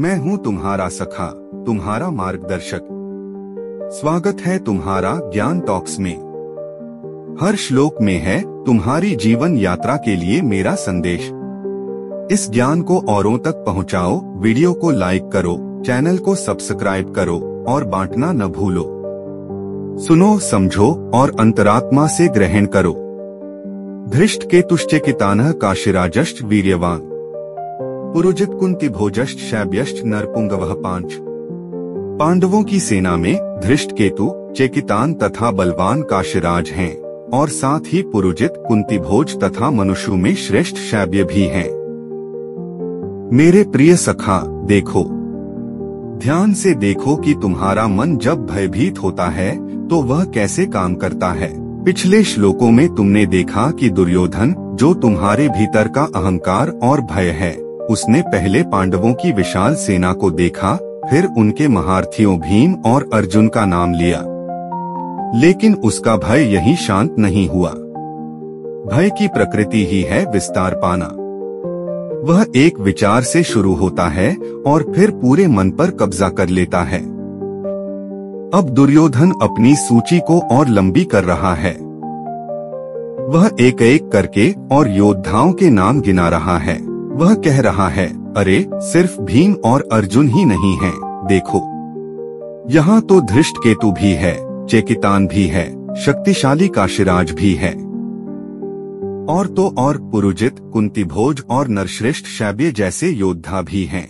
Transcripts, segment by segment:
मैं हूँ तुम्हारा सखा, तुम्हारा मार्गदर्शक। स्वागत है तुम्हारा ज्ञान टॉक्स में। हर श्लोक में है तुम्हारी जीवन यात्रा के लिए मेरा संदेश। इस ज्ञान को औरों तक पहुँचाओ, वीडियो को लाइक करो, चैनल को सब्सक्राइब करो और बांटना न भूलो। सुनो, समझो और अंतरात्मा से ग्रहण करो। धृष्ट केतुश्चेकितानः काशीराजश्च वीर्यवान, पुरुजित कुंती भोजश्च शैब्यश्च नरपुंगवः पांच। पांडवों की सेना में धृष्ट केतु, चेकितान तथा बलवान काशीराज हैं और साथ ही पुरुजित, कुंती भोज तथा मनुष्यों में श्रेष्ठ शैब्य भी हैं। मेरे प्रिय सखा, देखो, ध्यान से देखो कि तुम्हारा मन जब भयभीत होता है तो वह कैसे काम करता है। पिछले श्लोकों में तुमने देखा कि दुर्योधन, जो तुम्हारे भीतर का अहंकार और भय है, उसने पहले पांडवों की विशाल सेना को देखा, फिर उनके महारथियों भीम और अर्जुन का नाम लिया। लेकिन उसका भय यहीं शांत नहीं हुआ। भय की प्रकृति ही है विस्तार पाना। वह एक विचार से शुरू होता है और फिर पूरे मन पर कब्जा कर लेता है। अब दुर्योधन अपनी सूची को और लंबी कर रहा है। वह एक एक करके और योद्धाओं के नाम गिना रहा है। वह कह रहा है, अरे सिर्फ भीम और अर्जुन ही नहीं हैं, देखो, यहाँ तो धृष्ट केतु भी है, चेकितान भी है, शक्तिशाली काशीराज भी है, और तो और पुरुजित, कुंती भोज और नरश्रेष्ठ शैब्य जैसे योद्धा भी हैं।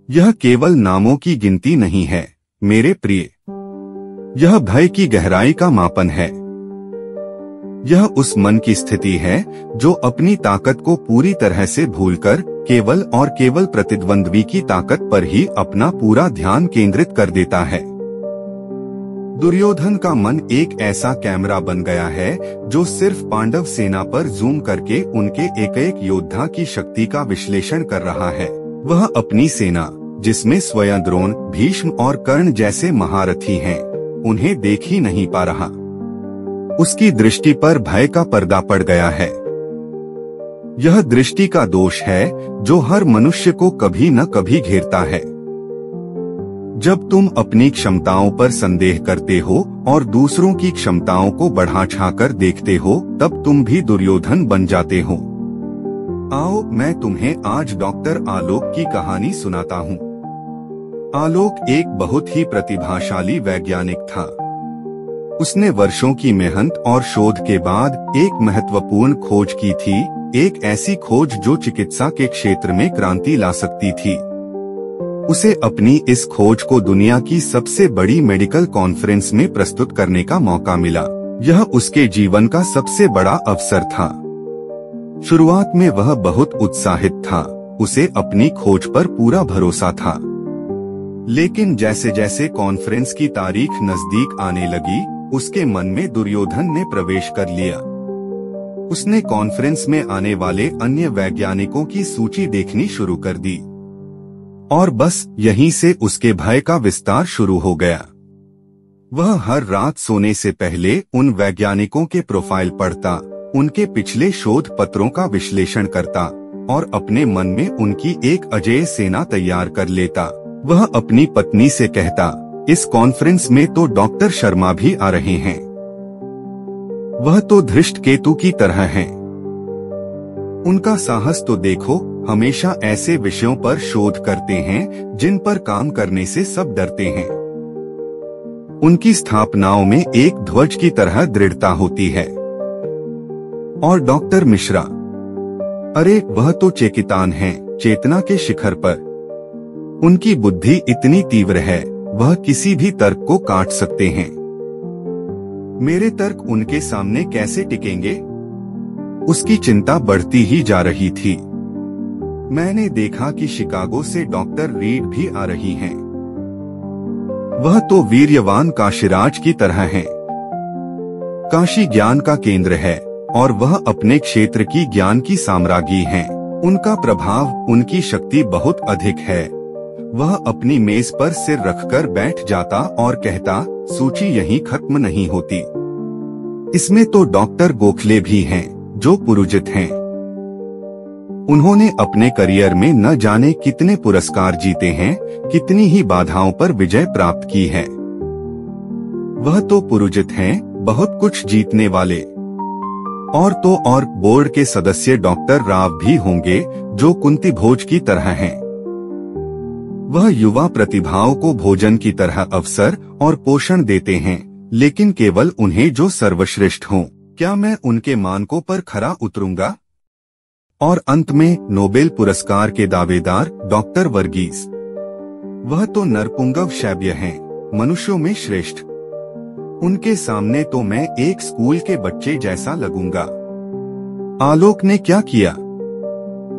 यह केवल नामों की गिनती नहीं है मेरे प्रिय, यह भय की गहराई का मापन है। यह उस मन की स्थिति है जो अपनी ताकत को पूरी तरह से भूलकर केवल और केवल प्रतिद्वंद्वी की ताकत पर ही अपना पूरा ध्यान केंद्रित कर देता है। दुर्योधन का मन एक ऐसा कैमरा बन गया है जो सिर्फ पांडव सेना पर जूम करके उनके एक एक योद्धा की शक्ति का विश्लेषण कर रहा है। वह अपनी सेना, जिसमें स्वयं द्रोण, भीष्म और कर्ण जैसे महारथी हैं, उन्हें देख ही नहीं पा रहा। उसकी दृष्टि पर भय का पर्दा पड़ गया है। यह दृष्टि का दोष है जो हर मनुष्य को कभी न कभी घेरता है। जब तुम अपनी क्षमताओं पर संदेह करते हो और दूसरों की क्षमताओं को बढ़ा चढ़ाकर देखते हो, तब तुम भी दुर्योधन बन जाते हो। आओ, मैं तुम्हें आज डॉक्टर आलोक की कहानी सुनाता हूँ। आलोक एक बहुत ही प्रतिभाशाली वैज्ञानिक था। उसने वर्षों की मेहनत और शोध के बाद एक महत्वपूर्ण खोज की थी, एक ऐसी खोज जो चिकित्सा के क्षेत्र में क्रांति ला सकती थी। उसे अपनी इस खोज को दुनिया की सबसे बड़ी मेडिकल कॉन्फ्रेंस में प्रस्तुत करने का मौका मिला। यह उसके जीवन का सबसे बड़ा अवसर था। शुरुआत में वह बहुत उत्साहित था, उसे अपनी खोज पर पूरा भरोसा था। लेकिन जैसे जैसे कॉन्फ्रेंस की तारीख नजदीक आने लगी, उसके मन में दुर्योधन ने प्रवेश कर लिया। उसने कॉन्फ्रेंस में आने वाले अन्य वैज्ञानिकों की सूची देखनी शुरू कर दी और बस यहीं से उसके भय का विस्तार शुरू हो गया। वह हर रात सोने से पहले उन वैज्ञानिकों के प्रोफाइल पढ़ता, उनके पिछले शोध पत्रों का विश्लेषण करता और अपने मन में उनकी एक अजेय सेना तैयार कर लेता। वह अपनी पत्नी से कहता, इस कॉन्फ्रेंस में तो डॉक्टर शर्मा भी आ रहे हैं, वह तो धृष्ट केतु की तरह हैं। उनका साहस तो देखो, हमेशा ऐसे विषयों पर शोध करते हैं जिन पर काम करने से सब डरते हैं। उनकी स्थापनाओं में एक ध्वज की तरह दृढ़ता होती है। और डॉक्टर मिश्रा, अरे वह तो चेकितान हैं, चेतना के शिखर पर। उनकी बुद्धि इतनी तीव्र है, वह किसी भी तर्क को काट सकते हैं। मेरे तर्क उनके सामने कैसे टिकेंगे? उसकी चिंता बढ़ती ही जा रही थी। मैंने देखा कि शिकागो से डॉक्टर रीड भी आ रही हैं। वह तो वीर्यवान काशीराज की तरह हैं। काशी ज्ञान का केंद्र है और वह अपने क्षेत्र की ज्ञान की साम्राज्ञी हैं। उनका प्रभाव, उनकी शक्ति बहुत अधिक है। वह अपनी मेज पर सिर रखकर बैठ जाता और कहता, सूची यहीं खत्म नहीं होती। इसमें तो डॉक्टर गोखले भी हैं, जो पुरुजित हैं। उन्होंने अपने करियर में न जाने कितने पुरस्कार जीते हैं, कितनी ही बाधाओं पर विजय प्राप्त की है। वह तो पुरोहित हैं, बहुत कुछ जीतने वाले। और तो और बोर्ड के सदस्य डॉक्टर राव भी होंगे, जो कुंती भोज की तरह हैं। वह युवा प्रतिभाओं को भोजन की तरह अवसर और पोषण देते हैं, लेकिन केवल उन्हें जो सर्वश्रेष्ठ हों। क्या मैं उनके मानकों पर खरा उतरूंगा? और अंत में नोबेल पुरस्कार के दावेदार डॉक्टर वर्गीस, वह तो नरपुंगव शैब्य हैं, मनुष्यों में श्रेष्ठ। उनके सामने तो मैं एक स्कूल के बच्चे जैसा लगूंगा। आलोक ने क्या किया?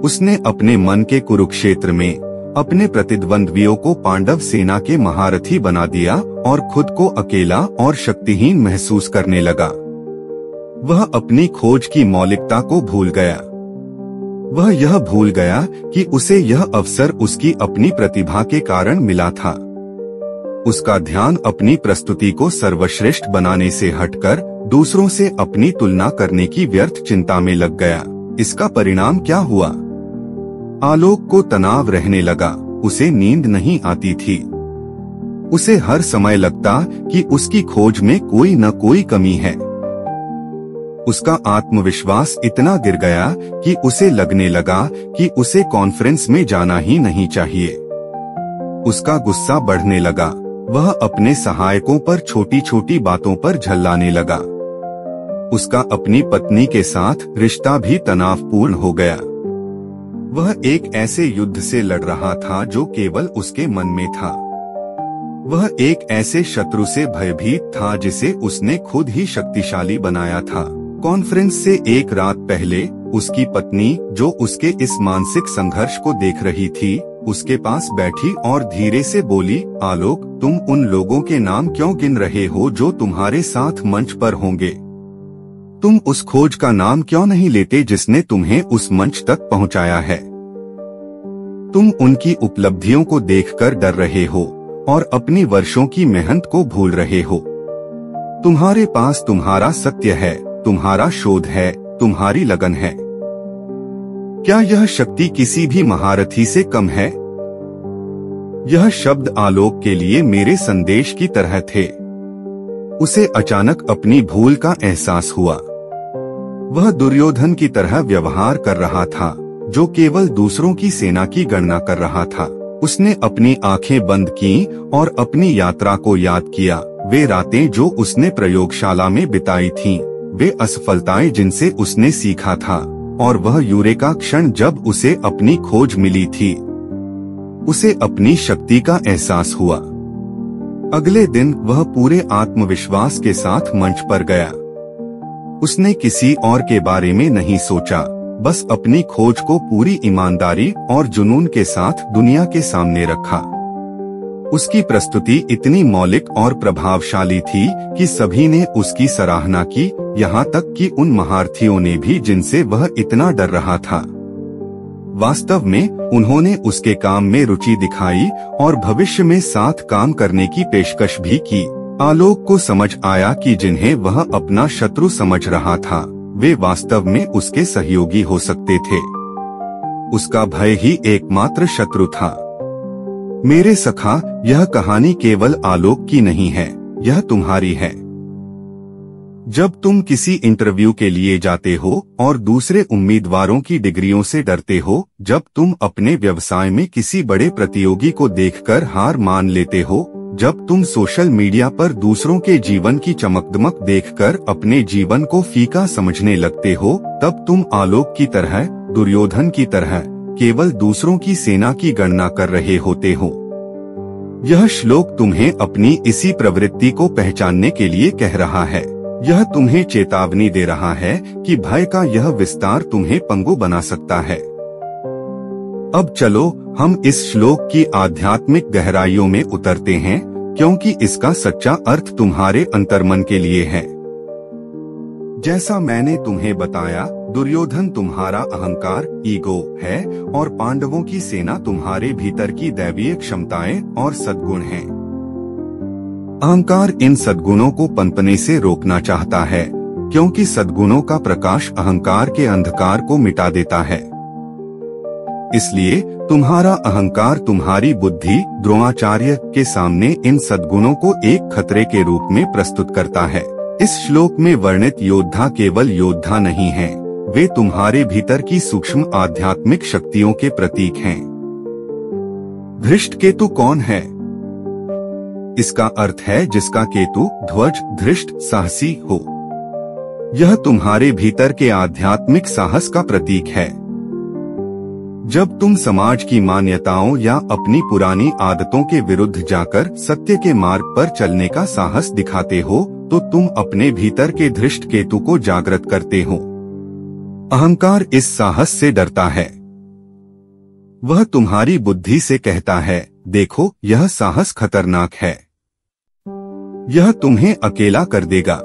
उसने अपने मन के कुरुक्षेत्र में अपने प्रतिद्वंद्वियों को पांडव सेना के महारथी बना दिया और खुद को अकेला और शक्तिहीन महसूस करने लगा। वह अपनी खोज की मौलिकता को भूल गया। वह यह भूल गया कि उसे यह अवसर उसकी अपनी प्रतिभा के कारण मिला था। उसका ध्यान अपनी प्रस्तुति को सर्वश्रेष्ठ बनाने से हटकर दूसरों से अपनी तुलना करने की व्यर्थ चिंता में लग गया। इसका परिणाम क्या हुआ? आलोक को तनाव रहने लगा, उसे नींद नहीं आती थी। उसे हर समय लगता कि उसकी खोज में कोई न कोई कमी है। उसका आत्मविश्वास इतना गिर गया कि उसे लगने लगा कि उसे कॉन्फ्रेंस में जाना ही नहीं चाहिए। उसका गुस्सा बढ़ने लगा। वह अपने सहायकों पर छोटी छोटी बातों पर झल्लाने लगा। उसका अपनी पत्नी के साथ रिश्ता भी तनावपूर्ण हो गया। वह एक ऐसे युद्ध से लड़ रहा था जो केवल उसके मन में था। वह एक ऐसे शत्रु से भयभीत था जिसे उसने खुद ही शक्तिशाली बनाया था। कॉन्फ्रेंस से एक रात पहले उसकी पत्नी, जो उसके इस मानसिक संघर्ष को देख रही थी, उसके पास बैठी और धीरे से बोली, आलोक, तुम उन लोगों के नाम क्यों गिन रहे हो जो तुम्हारे साथ मंच पर होंगे? तुम उस खोज का नाम क्यों नहीं लेते जिसने तुम्हें उस मंच तक पहुंचाया है? तुम उनकी उपलब्धियों को देखकर डर रहे हो और अपनी वर्षों की मेहनत को भूल रहे हो। तुम्हारे पास तुम्हारा सत्य है, तुम्हारा शोध है, तुम्हारी लगन है। क्या यह शक्ति किसी भी महारथी से कम है? यह शब्द आलोक के लिए मेरे संदेश की तरह थे। उसे अचानक अपनी भूल का एहसास हुआ। वह दुर्योधन की तरह व्यवहार कर रहा था, जो केवल दूसरों की सेना की गणना कर रहा था। उसने अपनी आंखें बंद की और अपनी यात्रा को याद किया। वे रातें जो उसने प्रयोगशाला में बिताई थीं, वे असफलताएं जिनसे उसने सीखा था, और वह यूरेका क्षण जब उसे अपनी खोज मिली थी। उसे अपनी शक्ति का एहसास हुआ। अगले दिन वह पूरे आत्मविश्वास के साथ मंच पर गया। उसने किसी और के बारे में नहीं सोचा, बस अपनी खोज को पूरी ईमानदारी और जुनून के साथ दुनिया के सामने रखा। उसकी प्रस्तुति इतनी मौलिक और प्रभावशाली थी कि सभी ने उसकी सराहना की, यहाँ तक कि उन महारथियों ने भी जिनसे वह इतना डर रहा था। वास्तव में उन्होंने उसके काम में रुचि दिखाई और भविष्य में साथ काम करने की पेशकश भी की। आलोक को समझ आया कि जिन्हें वह अपना शत्रु समझ रहा था, वे वास्तव में उसके सहयोगी हो सकते थे। उसका भय ही एकमात्र शत्रु था। मेरे सखा, यह कहानी केवल आलोक की नहीं है, यह तुम्हारी है। जब तुम किसी इंटरव्यू के लिए जाते हो और दूसरे उम्मीदवारों की डिग्रियों से डरते हो, जब तुम अपने व्यवसाय में किसी बड़े प्रतियोगी को देखकर हार मान लेते हो, जब तुम सोशल मीडिया पर दूसरों के जीवन की चमकदमक देखकर अपने जीवन को फीका समझने लगते हो, तब तुम आलोक की तरह, दुर्योधन की तरह केवल दूसरों की सेना की गणना कर रहे होते हो। यह श्लोक तुम्हें अपनी इसी प्रवृत्ति को पहचानने के लिए कह रहा है। यह तुम्हें चेतावनी दे रहा है कि भय का यह विस्तार तुम्हें पंगु बना सकता है। अब चलो हम इस श्लोक की आध्यात्मिक गहराइयों में उतरते हैं, क्योंकि इसका सच्चा अर्थ तुम्हारे अंतर्मन के लिए है। जैसा मैंने तुम्हें बताया, दुर्योधन तुम्हारा अहंकार, ईगो है, और पांडवों की सेना तुम्हारे भीतर की दैवीय क्षमताएं और सद्गुण हैं। अहंकार इन सद्गुणों को पनपने से रोकना चाहता है, क्योंकि सद्गुणों का प्रकाश अहंकार के अंधकार को मिटा देता है। इसलिए तुम्हारा अहंकार तुम्हारी बुद्धि द्रोणाचार्य के सामने इन सद्गुणों को एक खतरे के रूप में प्रस्तुत करता है। इस श्लोक में वर्णित योद्धा केवल योद्धा नहीं हैं, वे तुम्हारे भीतर की सूक्ष्म आध्यात्मिक शक्तियों के प्रतीक हैं। धृष्ट केतु कौन है? इसका अर्थ है जिसका केतु ध्वज धृष्ट साहसी हो। यह तुम्हारे भीतर के आध्यात्मिक साहस का प्रतीक है। जब तुम समाज की मान्यताओं या अपनी पुरानी आदतों के विरुद्ध जाकर सत्य के मार्ग पर चलने का साहस दिखाते हो, तो तुम अपने भीतर के धृष्ट केतु को जागृत करते हो। अहंकार इस साहस से डरता है। वह तुम्हारी बुद्धि से कहता है, देखो यह साहस खतरनाक है, यह तुम्हें अकेला कर देगा।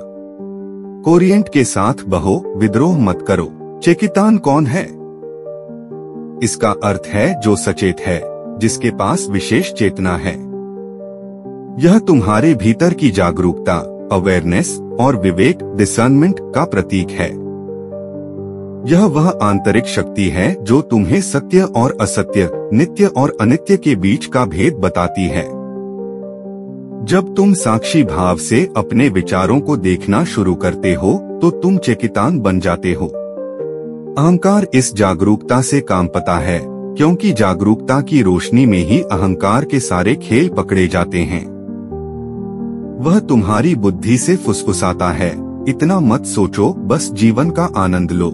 कोरिएंट के साथ बहो, विद्रोह मत करो। चेकितान कौन है? इसका अर्थ है जो सचेत है, जिसके पास विशेष चेतना है। यह तुम्हारे भीतर की जागरूकता, अवेयरनेस और विवेक डिसर्नमेंट का प्रतीक है। यह वह आंतरिक शक्ति है जो तुम्हें सत्य और असत्य, नित्य और अनित्य के बीच का भेद बताती है। जब तुम साक्षी भाव से अपने विचारों को देखना शुरू करते हो, तो तुम चेकितान बन जाते हो। अहंकार इस जागरूकता से काम पाता है, क्योंकि जागरूकता की रोशनी में ही अहंकार के सारे खेल पकड़े जाते हैं। वह तुम्हारी बुद्धि से फुसफुसाता है, इतना मत सोचो, बस जीवन का आनंद लो।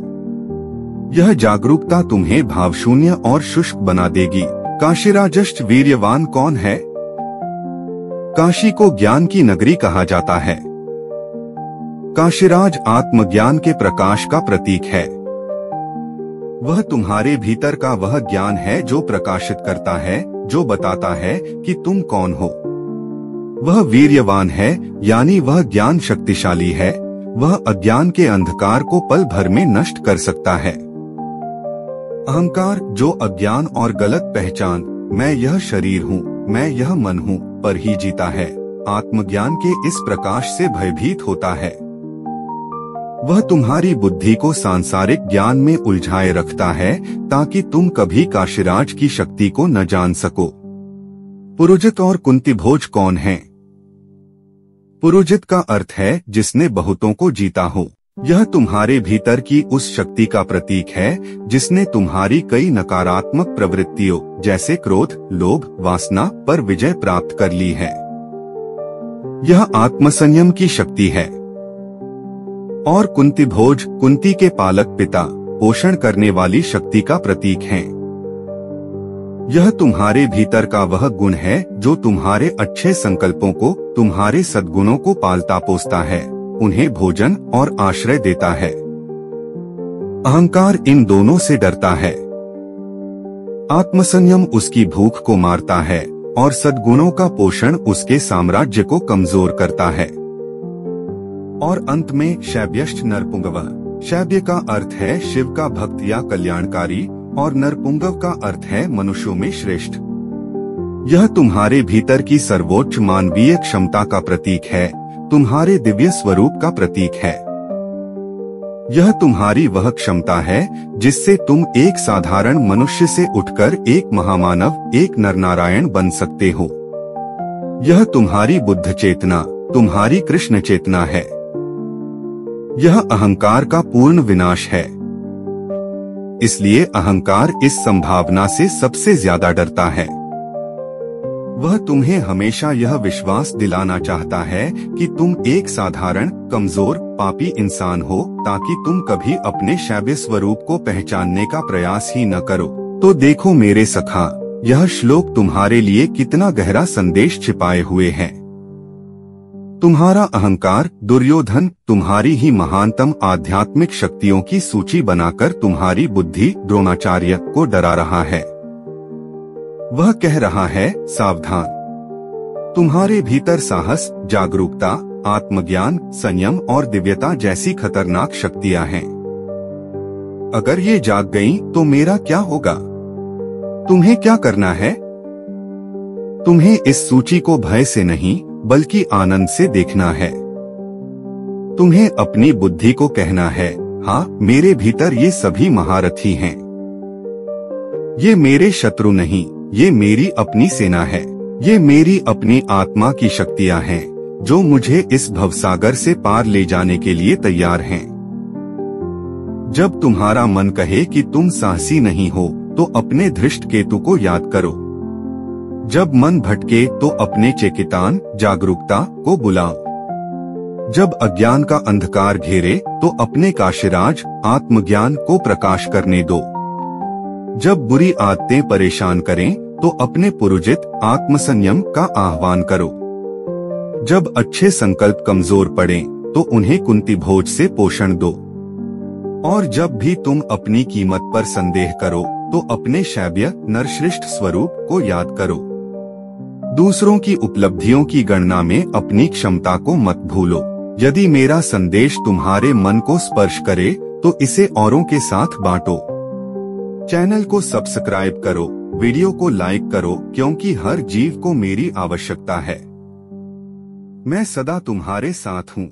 यह जागरूकता तुम्हें भावशून्य और शुष्क बना देगी। काशीराजश्च वीर्यवान कौन है? काशी को ज्ञान की नगरी कहा जाता है। काशीराज आत्मज्ञान के प्रकाश का प्रतीक है। वह तुम्हारे भीतर का वह ज्ञान है जो प्रकाशित करता है, जो बताता है कि तुम कौन हो। वह वीर्यवान है, यानी वह ज्ञान शक्तिशाली है। वह अज्ञान के अंधकार को पल भर में नष्ट कर सकता है। अहंकार जो अज्ञान और गलत पहचान, मैं यह शरीर हूँ, मैं यह मन हूँ, पर ही जीता है, आत्मज्ञान के इस प्रकाश से भयभीत होता है। वह तुम्हारी बुद्धि को सांसारिक ज्ञान में उलझाए रखता है, ताकि तुम कभी काशीराज की शक्ति को न जान सको। पुरोजित और कुंतीभोज कौन है? पुरोजित का अर्थ है जिसने बहुतों को जीता हो। यह तुम्हारे भीतर की उस शक्ति का प्रतीक है जिसने तुम्हारी कई नकारात्मक प्रवृत्तियों जैसे क्रोध, लोभ, वासना पर विजय प्राप्त कर ली है। यह आत्मसंयम की शक्ति है। और कुंतीभोज कुंती के पालक पिता, पोषण करने वाली शक्ति का प्रतीक है। यह तुम्हारे भीतर का वह गुण है जो तुम्हारे अच्छे संकल्पों को, तुम्हारे सद्गुणों को पालता पोसता है, उन्हें भोजन और आश्रय देता है। अहंकार इन दोनों से डरता है। आत्मसंयम उसकी भूख को मारता है और सद्गुणों का पोषण उसके साम्राज्य को कमजोर करता है। और अंत में शैब्यश्च नरपुंगव। शैब्य का अर्थ है शिव का भक्त या कल्याणकारी, और नरपुंगव का अर्थ है मनुष्यों में श्रेष्ठ। यह तुम्हारे भीतर की सर्वोच्च मानवीय क्षमता का प्रतीक है, तुम्हारे दिव्य स्वरूप का प्रतीक है। यह तुम्हारी वह क्षमता है जिससे तुम एक साधारण मनुष्य से उठकर एक महामानव, एक नरनारायण बन सकते हो। यह तुम्हारी बुद्ध चेतना, तुम्हारी कृष्ण चेतना है। यह अहंकार का पूर्ण विनाश है। इसलिए अहंकार इस संभावना से सबसे ज्यादा डरता है। वह तुम्हें हमेशा यह विश्वास दिलाना चाहता है कि तुम एक साधारण, कमजोर, पापी इंसान हो, ताकि तुम कभी अपने शैव्य स्वरूप को पहचानने का प्रयास ही न करो। तो देखो मेरे सखा, यह श्लोक तुम्हारे लिए कितना गहरा संदेश छिपाए हुए है। तुम्हारा अहंकार दुर्योधन तुम्हारी ही महानतम आध्यात्मिक शक्तियों की सूची बनाकर तुम्हारी बुद्धि द्रोणाचार्य को डरा रहा है। वह कह रहा है, सावधान, तुम्हारे भीतर साहस, जागरूकता, आत्मज्ञान, संयम और दिव्यता जैसी खतरनाक शक्तियां हैं। अगर ये जाग गईं, तो मेरा क्या होगा? तुम्हें क्या करना है? तुम्हें इस सूची को भय से नहीं बल्कि आनंद से देखना है। तुम्हें अपनी बुद्धि को कहना है, हाँ, मेरे भीतर ये सभी महारथी हैं। ये मेरे शत्रु नहीं, ये मेरी अपनी सेना है। ये मेरी अपनी आत्मा की शक्तियां हैं जो मुझे इस भवसागर से पार ले जाने के लिए तैयार हैं। जब तुम्हारा मन कहे कि तुम साहसी नहीं हो तो अपने धृष्ट केतु को याद करो। जब मन भटके तो अपने चेकितान जागरूकता को बुलाओ। जब अज्ञान का अंधकार घेरे तो अपने काशिराज आत्मज्ञान को प्रकाश करने दो। जब बुरी आदतें परेशान करें तो अपने पुरुजित आत्मसंयम का आह्वान करो। जब अच्छे संकल्प कमजोर पड़ें तो उन्हें कुंती भोज से पोषण दो। और जब भी तुम अपनी कीमत पर संदेह करो तो अपने शैव्य नरश्रेष्ठ स्वरूप को याद करो। दूसरों की उपलब्धियों की गणना में अपनी क्षमता को मत भूलो। यदि मेरा संदेश तुम्हारे मन को स्पर्श करे तो इसे औरों के साथ बांटो। चैनल को सब्सक्राइब करो, वीडियो को लाइक करो, क्योंकि हर जीव को मेरी आवश्यकता है। मैं सदा तुम्हारे साथ हूँ।